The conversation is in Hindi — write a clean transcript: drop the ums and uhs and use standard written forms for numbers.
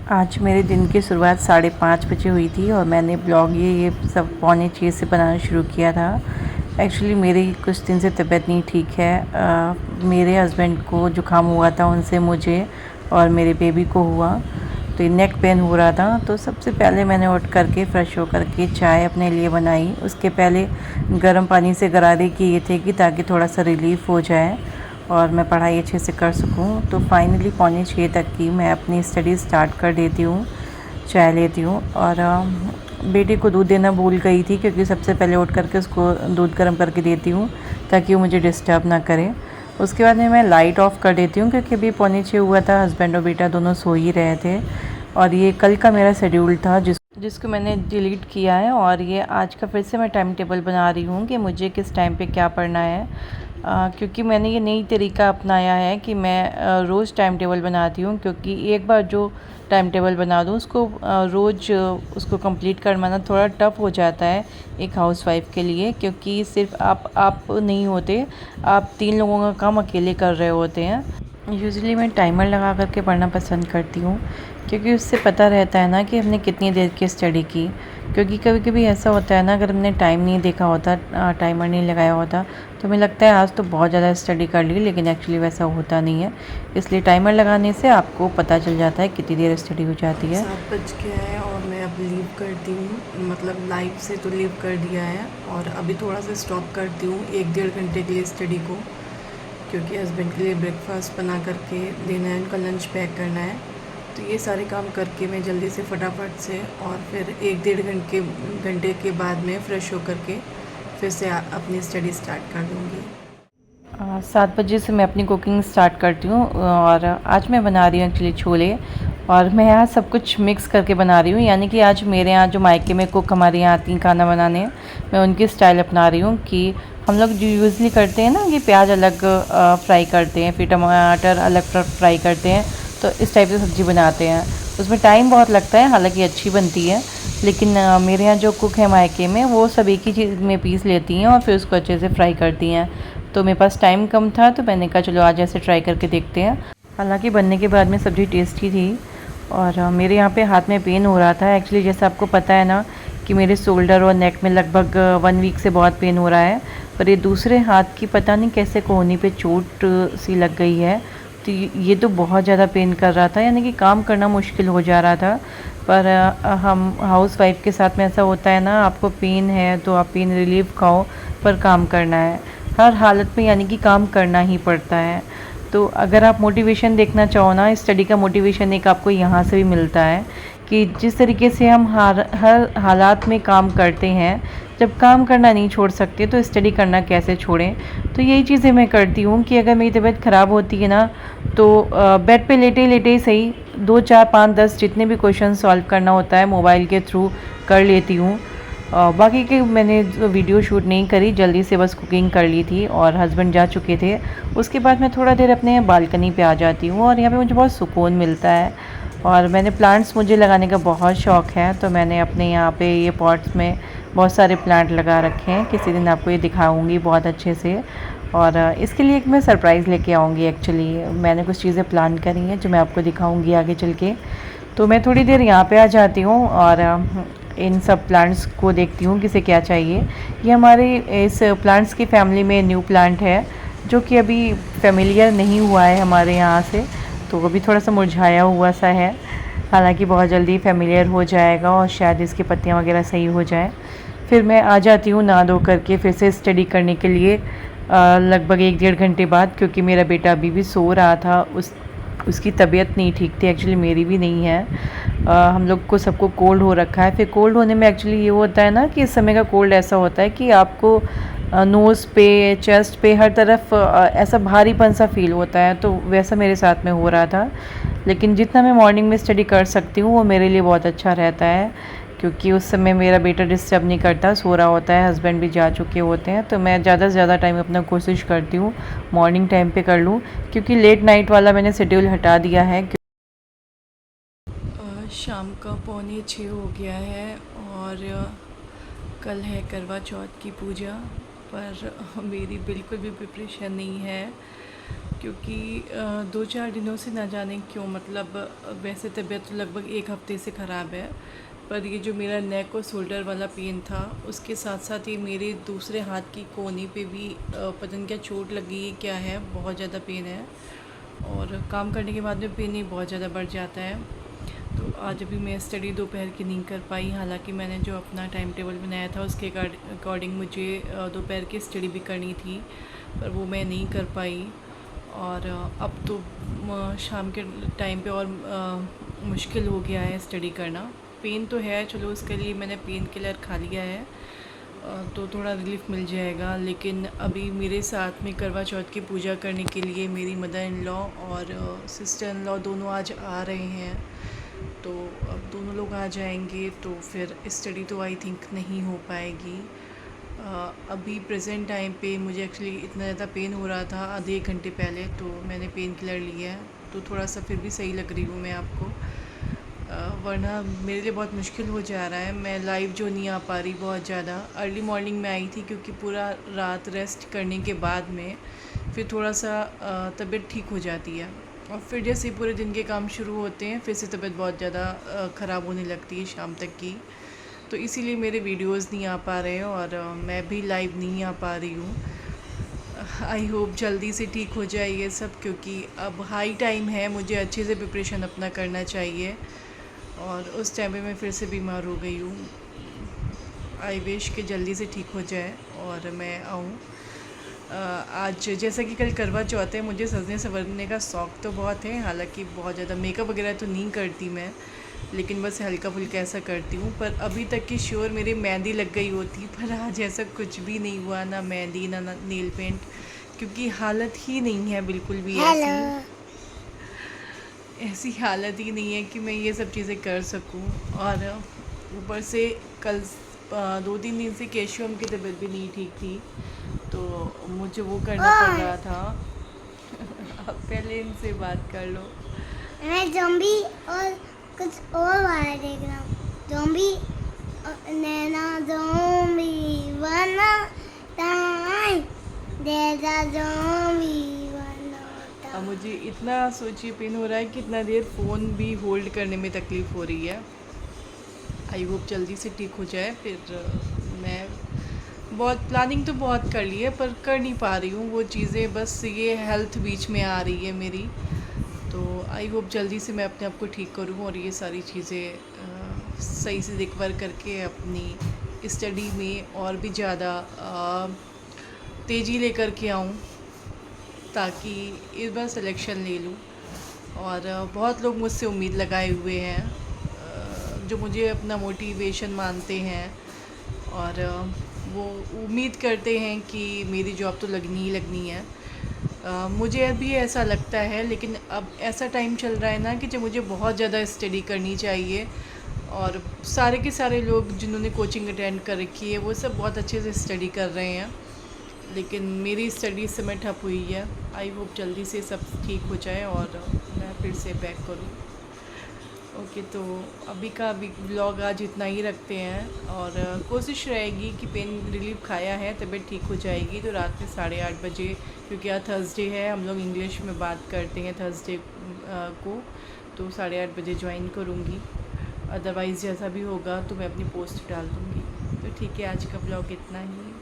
आज मेरे दिन की शुरुआत 5:30 बजे हुई थी और मैंने ब्लॉग ये सब 5:45 से बनाना शुरू किया था। एक्चुअली मेरी कुछ दिन से तबीयत नहीं ठीक है। मेरे हस्बैंड को ज़ुकाम हुआ था, उनसे मुझे और मेरे बेबी को हुआ, तो ये नेक पेन हो रहा था। तो सबसे पहले मैंने उठ करके फ़्रेश हो करके चाय अपने लिए बनाई। उसके पहले गर्म पानी से गरारे किए थे कि ताकि थोड़ा सा रिलीफ़ हो जाए और मैं पढ़ाई अच्छे से कर सकूं। तो फाइनली 5:45 तक की मैं अपनी स्टडी स्टार्ट कर देती हूँ, चाय लेती हूँ और बेटे को दूध देना भूल गई थी, क्योंकि सबसे पहले उठ करके उसको दूध गर्म करके देती हूँ ताकि वो मुझे डिस्टर्ब ना करे। उसके बाद में मैं लाइट ऑफ़ कर देती हूँ, क्योंकि अभी 5:45 हुआ था, हस्बैंड और बेटा दोनों सो ही रहे थे और ये कल का मेरा शेड्यूल था जिसको मैंने डिलीट किया है। और ये आज का फिर से मैं टाइम टेबल बना रही हूँ कि मुझे किस टाइम पे क्या पढ़ना है। क्योंकि मैंने ये नई तरीका अपनाया है कि मैं रोज़ टाइम टेबल बनाती हूँ, क्योंकि एक बार जो टाइम टेबल बना दूँ उसको रोज़ उसको कंप्लीट करवाना थोड़ा टफ़ हो जाता है एक हाउसवाइफ़ के लिए, क्योंकि सिर्फ आप नहीं होते, आप 3 लोगों का काम अकेले कर रहे होते हैं। यूजुअली मैं टाइमर लगा करके पढ़ना पसंद करती हूँ, क्योंकि उससे पता रहता है ना कि हमने कितनी देर की स्टडी की। क्योंकि कभी कभी ऐसा होता है ना, अगर हमने टाइम नहीं देखा होता, टाइमर नहीं लगाया होता, तो हमें लगता है आज तो बहुत ज़्यादा स्टडी कर ली, लेकिन एक्चुअली वैसा होता नहीं है। इसलिए टाइमर लगाने से आपको पता चल जाता है कितनी देर स्टडी हो जाती है। 7 बज गया है और मैं अब लीव करती हूँ, मतलब लाइव से तो लीव कर दिया है और अभी थोड़ा सा स्टॉप करती हूँ 1-1.5 घंटे के लिए स्टडी को, क्योंकि हस्बैंड के लिए ब्रेकफास्ट बना करके देना है, उनका लंच पैक करना है। तो ये सारे काम करके मैं जल्दी से फटाफट से और फिर 1-1.5 घंटे के बाद में फ़्रेश होकर के फिर से अपनी स्टडी स्टार्ट कर दूँगी। 7 बजे से मैं अपनी कुकिंग स्टार्ट करती हूँ और आज मैं बना रही हूँ एक्चुअली छोले। और मैं यहाँ सब कुछ मिक्स करके बना रही हूँ, यानी कि आज मेरे यहाँ जो मायके में कुक हमारे यहाँ आती हैं खाना बनाने, मैं उनकी स्टाइल अपना रही हूँ। कि हम लोग जो यूज़ली करते हैं ना कि प्याज अलग फ्राई करते हैं, फिर टमाटर अलग फ्राई करते हैं, तो इस टाइप की सब्ज़ी बनाते हैं। उसमें टाइम बहुत लगता है, हालांकि अच्छी बनती है, लेकिन मेरे यहाँ जो कुक है मायके में, वो सब एक ही चीज़ में पीस लेती हैं और फिर उसको अच्छे से फ्राई करती हैं। तो मेरे पास टाइम कम था, तो मैंने कहा चलो आज ऐसे ट्राई करके देखते हैं। हालांकि बनने के बाद में सब्ज़ी टेस्टी थी। और मेरे यहाँ पे हाथ में पेन हो रहा था एक्चुअली, जैसे आपको पता है ना कि मेरे शोल्डर और नेक में लगभग 1 वीक से बहुत पेन हो रहा है। पर ये दूसरे हाथ की पता नहीं कैसे कोहनी पे चोट सी लग गई है, तो ये तो बहुत ज़्यादा पेन कर रहा था, यानी कि काम करना मुश्किल हो जा रहा था। पर हम हाउसवाइफ के साथ में ऐसा होता है ना, आपको पेन है तो आप पेन रिलीफ खाओ, पर काम करना है हर हालत में, यानी कि काम करना ही पड़ता है। तो अगर आप मोटिवेशन देखना चाहो ना, स्टडी का मोटिवेशन एक आपको यहाँ से भी मिलता है कि जिस तरीके से हम हर हालात में काम करते हैं, जब काम करना नहीं छोड़ सकते तो स्टडी करना कैसे छोड़ें। तो यही चीज़ें मैं करती हूँ कि अगर मेरी तबीयत ख़राब होती है ना, तो बेड पे लेटे लेटे ही सही 2, 4, 5, 10 जितने भी क्वेश्चन सॉल्व करना होता है मोबाइल के थ्रू कर लेती हूँ। बाकी के मैंने वीडियो शूट नहीं करी, जल्दी से बस कुकिंग कर ली थी और हस्बैंड जा चुके थे। उसके बाद मैं थोड़ा देर अपने बालकनी पे आ जाती हूँ और यहाँ पे मुझे बहुत सुकून मिलता है। और मैंने प्लांट्स, मुझे लगाने का बहुत शौक़ है, तो मैंने अपने यहाँ पे ये पॉट्स में बहुत सारे प्लांट लगा रखे हैं। किसी दिन आपको ये दिखाऊंगी बहुत अच्छे से। और इसके लिए एक मैं सरप्राइज़ लेके आऊँगी। एक्चुअली मैंने कुछ चीज़ें प्लान करी हैं जो मैं आपको दिखाऊँगी आगे चल के। तो मैं थोड़ी देर यहाँ पे आ जाती हूँ और इन सब प्लांट्स को देखती हूँ किसे क्या चाहिए। ये हमारे इस प्लांट्स की फैमिली में न्यू प्लांट है, जो कि अभी फेमिलियर नहीं हुआ है हमारे यहाँ से, तो वो भी थोड़ा सा मुरझाया हुआ सा है। हालांकि बहुत जल्दी फेमिलियर हो जाएगा और शायद इसकी पत्तियाँ वगैरह सही हो जाए। फिर मैं आ जाती हूँ नहा धो करके फिर से स्टडी करने के लिए लगभग 1-1.5 घंटे बाद, क्योंकि मेरा बेटा अभी भी सो रहा था। उसकी तबीयत नहीं ठीक थी, एक्चुअली मेरी भी नहीं है। हम लोग को सबको कोल्ड हो रखा है। फिर कोल्ड होने में एक्चुअली ये होता है ना कि इस समय का कोल्ड ऐसा होता है कि आपको नोज़ पे, चेस्ट पे, हर तरफ ऐसा भारीपन सा फील होता है। तो वैसा मेरे साथ में हो रहा था, लेकिन जितना मैं मॉर्निंग में स्टडी कर सकती हूँ वो मेरे लिए बहुत अच्छा रहता है, क्योंकि उस समय मेरा बेटा डिस्टर्ब नहीं करता, सो रहा होता है, हस्बैंड भी जा चुके होते हैं। तो मैं ज़्यादा से ज़्यादा टाइम अपना कोशिश करती हूँ मॉर्निंग टाइम पे कर लूँ, क्योंकि लेट नाइट वाला मैंने शेड्यूल हटा दिया है। शाम का 5:45 हो गया है और कल है करवा चौथ की पूजा, पर मेरी बिल्कुल भी प्रिपरेशन नहीं है। क्योंकि 2-4 दिनों से ना जाने क्यों, मतलब वैसे तबीयत तो लगभग 1 हफ़्ते से ख़राब है, पर ये जो मेरा नेक और शोल्डर वाला पेन था, उसके साथ साथ ये मेरे दूसरे हाथ की कोहनी पे भी पता नहीं क्या चोट लगी है, क्या है, बहुत ज़्यादा पेन है। और काम करने के बाद में पेन ही बहुत ज़्यादा बढ़ जाता है। तो आज अभी मैं स्टडी दोपहर की नहीं कर पाई, हालांकि मैंने जो अपना टाइम टेबल बनाया था उसके अकॉर्डिंग मुझे दोपहर की स्टडी भी करनी थी, पर वो मैं नहीं कर पाई। और अब तो शाम के टाइम पे और मुश्किल हो गया है स्टडी करना। पेन तो है, चलो उसके लिए मैंने पेन किलर खा लिया है, तो थोड़ा रिलीफ मिल जाएगा। लेकिन अभी मेरे साथ में करवा चौथ की पूजा करने के लिए मेरी मदर इन लॉ और सिस्टर इन लॉ दोनों आज आ रहे हैं, तो अब दोनों लोग आ जाएंगे तो फिर स्टडी तो आई थिंक नहीं हो पाएगी। अभी प्रेजेंट टाइम पे मुझे एक्चुअली इतना ज़्यादा पेन हो रहा था आधे 1 घंटे पहले, तो मैंने पेन किलर लिया है, तो थोड़ा सा फिर भी सही लग रही हूँ मैं आपको। वरना मेरे लिए बहुत मुश्किल हो जा रहा है, मैं लाइव जो नहीं आ पा रही बहुत ज़्यादा। अर्ली मॉर्निंग में आई थी क्योंकि पूरा रात रेस्ट करने के बाद में फिर थोड़ा सा तबीयत ठीक हो जाती है, और फिर जैसे पूरे दिन के काम शुरू होते हैं फिर से तबीयत बहुत ज़्यादा ख़राब होने लगती है शाम तक की। तो इसीलिए मेरे वीडियोस नहीं आ पा रहे हैं और मैं भी लाइव नहीं आ पा रही हूँ। आई होप जल्दी से ठीक हो जाए ये सब, क्योंकि अब हाई टाइम है, मुझे अच्छे से प्रिपरेशन अपना करना चाहिए, और उस टाइम पे मैं फिर से बीमार हो गई हूँ। आई विश कि जल्दी से ठीक हो जाए और मैं आऊँ। आज जैसा कि कल करवा चौथ है, मुझे सजने संवरने का शौक़ तो बहुत है, हालांकि बहुत ज़्यादा मेकअप वगैरह तो नहीं करती मैं, लेकिन बस हल्का फुल्का ऐसा करती हूँ। पर अभी तक की श्योर मेरी मेहंदी लग गई होती, पर आज ऐसा कुछ भी नहीं हुआ, ना मेहंदी ना नेल पेंट, क्योंकि हालत ही नहीं है बिल्कुल भी ऐसी हालत ही नहीं है कि मैं ये सब चीज़ें कर सकूं। और ऊपर से कल 2-3 दिन से कैल्शियम की तबीयत भी नहीं ठीक थी, तो मुझे वो करना पड़ रहा था। अब पहले इनसे बात कर लो। मैं ज़ॉम्बी और कुछ और वाला देख रहा हूँ। ज़ॉम्बी नैना ज़ॉम्बी बना टाइम देता ज़ॉम्बी बना। अब मुझे इतना सोचिए पेन हो रहा है कि इतना देर फ़ोन भी होल्ड करने में तकलीफ़ हो रही है। आई होप जल्दी से ठीक हो जाए। फिर मैं बहुत प्लानिंग तो बहुत कर ली है, पर कर नहीं पा रही हूँ वो चीज़ें, बस ये हेल्थ बीच में आ रही है मेरी। तो आई होप जल्दी से मैं अपने आप को ठीक करूँ और ये सारी चीज़ें सही से रिकवर करके अपनी स्टडी में और भी ज़्यादा तेज़ी लेकर के आऊँ, ताकि इस बार सिलेक्शन ले लूँ। और बहुत लोग मुझसे उम्मीद लगाए हुए हैं, जो मुझे अपना मोटिवेशन मानते हैं, और वो उम्मीद करते हैं कि मेरी जॉब तो लगनी ही लगनी है। मुझे अभी ऐसा लगता है, लेकिन अब ऐसा टाइम चल रहा है ना कि जब मुझे बहुत ज़्यादा स्टडी करनी चाहिए, और सारे के सारे लोग जिन्होंने कोचिंग अटेंड कर रखी है वो सब बहुत अच्छे से स्टडी कर रहे हैं, लेकिन मेरी स्टडी इस समय ठप हुई है। आई होप जल्दी से सब ठीक हो जाए और मैं फिर से बैक करूँ। ओके, तो अभी का व्लॉग आज इतना ही रखते हैं, और कोशिश रहेगी कि पेन रिलीफ खाया है, तबीयत ठीक हो जाएगी तो रात में 8:30 बजे, क्योंकि आज थर्सडे है, हम लोग इंग्लिश में बात करते हैं थर्सडे को, तो 8:30 बजे ज्वाइन करूँगी। अदरवाइज़ जैसा भी होगा तो मैं अपनी पोस्ट डाल दूँगी। तो ठीक है, आज का व्लॉग इतना ही।